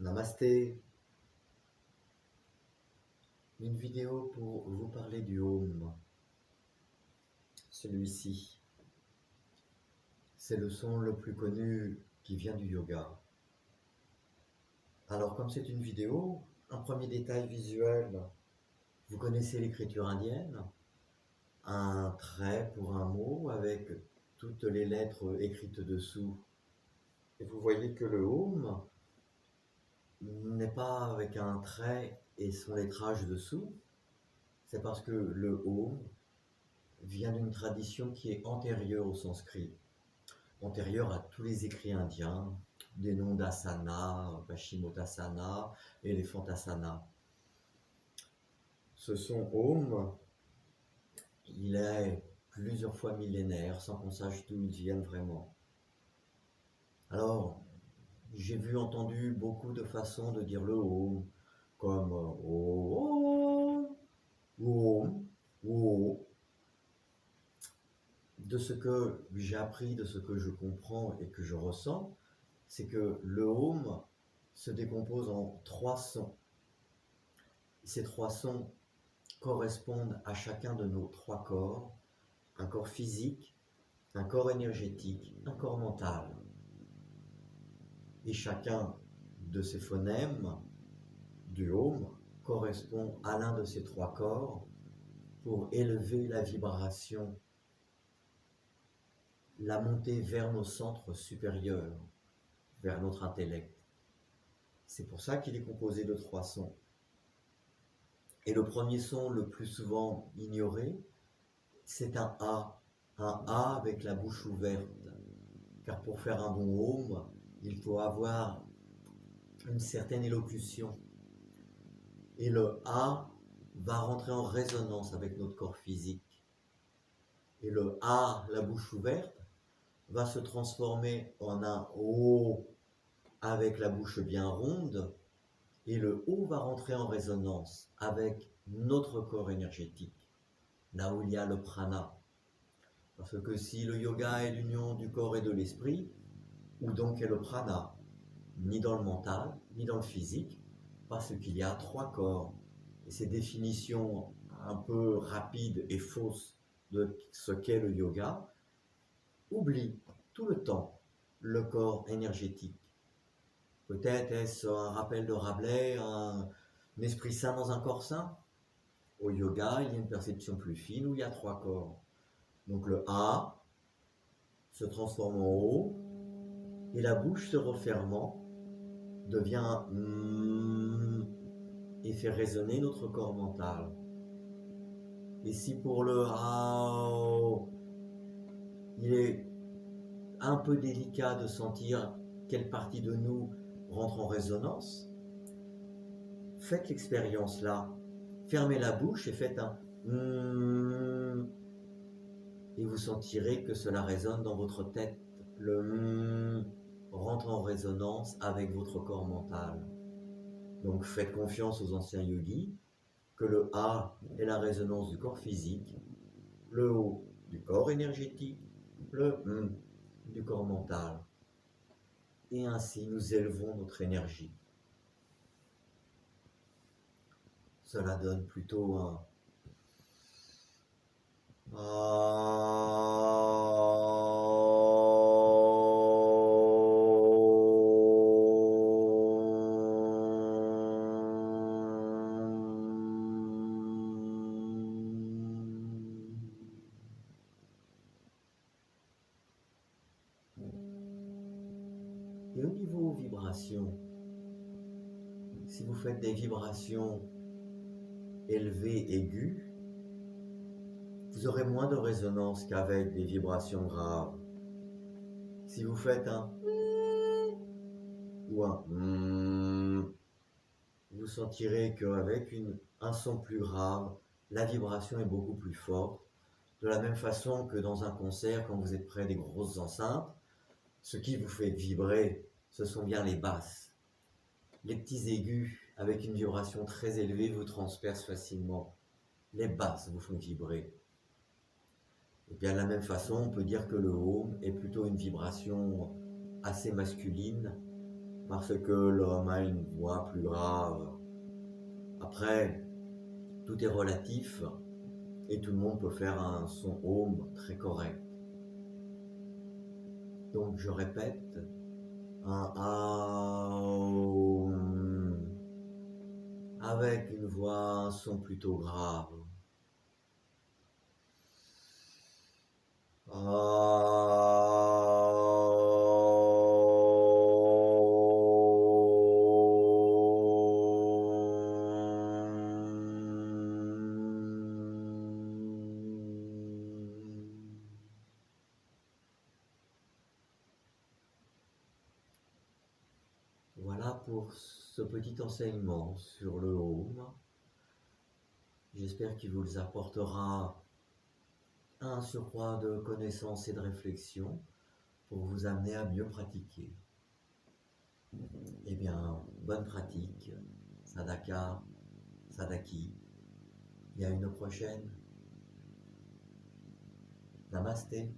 Namasté, une vidéo pour vous parler du Om. Celui-ci, c'est le son le plus connu qui vient du yoga. Alors comme c'est une vidéo, un premier détail visuel, vous connaissez l'écriture indienne, un trait pour un mot avec toutes les lettres écrites dessous. Et vous voyez que le Om n'est pas avec un trait et son lettrage dessous, c'est parce que le Om vient d'une tradition qui est antérieure au sanskrit, antérieure à tous les écrits indiens, des noms d'asana, Paschimottanasana, Eléphantasana. Ce son Om, il est plusieurs fois millénaire sans qu'on sache d'où ils viennent vraiment. Alors, j'ai entendu beaucoup de façons de dire le Om, comme Om, Om, Om. De ce que j'ai appris, de ce que je comprends et que je ressens, c'est que le Om se décompose en 3 sons. Ces 3 sons correspondent à chacun de nos 3 corps, un corps physique, un corps énergétique, un corps mental. Et chacun de ces phonèmes du Om correspond à l'un de ces 3 corps pour élever la vibration, la montée vers nos centres supérieurs, vers notre intellect. C'est pour ça qu'il est composé de 3 sons. Et le premier son le plus souvent ignoré, c'est un A avec la bouche ouverte. Car pour faire un bon Om, il faut avoir une certaine élocution. Et le A va rentrer en résonance avec notre corps physique. Et le A, la bouche ouverte, va se transformer en un O avec la bouche bien ronde, et le O va rentrer en résonance avec notre corps énergétique, là où il y a le prana. Parce que si le yoga est l'union du corps et de l'esprit, où donc est le prana? Ni dans le mental, ni dans le physique, parce qu'il y a 3 corps. Et ces définitions un peu rapides et fausses de ce qu'est le yoga oublient tout le temps le corps énergétique. Peut-être est-ce un rappel de Rabelais, un esprit sain dans un corps sain? Au yoga, il y a une perception plus fine où il y a 3 corps. Donc le A se transforme en O, et la bouche se refermant devient et fait résonner notre corps mental. Et si pour le A, il est un peu délicat de sentir quelle partie de nous rentre en résonance, faites l'expérience là. Fermez la bouche et faites un et vous sentirez que cela résonne dans votre tête. Le rentre en résonance avec votre corps mental. Donc faites confiance aux anciens yogis que le A est la résonance du corps physique, le O du corps énergétique, le du corps mental. Et ainsi nous élevons notre énergie. Cela donne plutôt un Et au niveau vibrations, si vous faites des vibrations élevées, aiguës, vous aurez moins de résonance qu'avec des vibrations graves. Si vous faites un ou un vous sentirez qu'avec un son plus grave, la vibration est beaucoup plus forte. De la même façon que dans un concert, quand vous êtes près des grosses enceintes, ce qui vous fait vibrer, ce sont bien les basses. Les petits aigus, avec une vibration très élevée, vous transpercent facilement. Les basses vous font vibrer. Et bien de la même façon, on peut dire que le Om est plutôt une vibration assez masculine, parce que l'homme a une voix plus grave. Après, tout est relatif et tout le monde peut faire un son Om très correct. Donc je répète, un Aum avec une voix, un son plutôt grave. Voilà pour ce petit enseignement sur le Om. J'espère qu'il vous apportera un surcroît de connaissances et de réflexion pour vous amener à mieux pratiquer. Eh bien, bonne pratique, Sadaka, Sadaki, et à une prochaine. Namasté.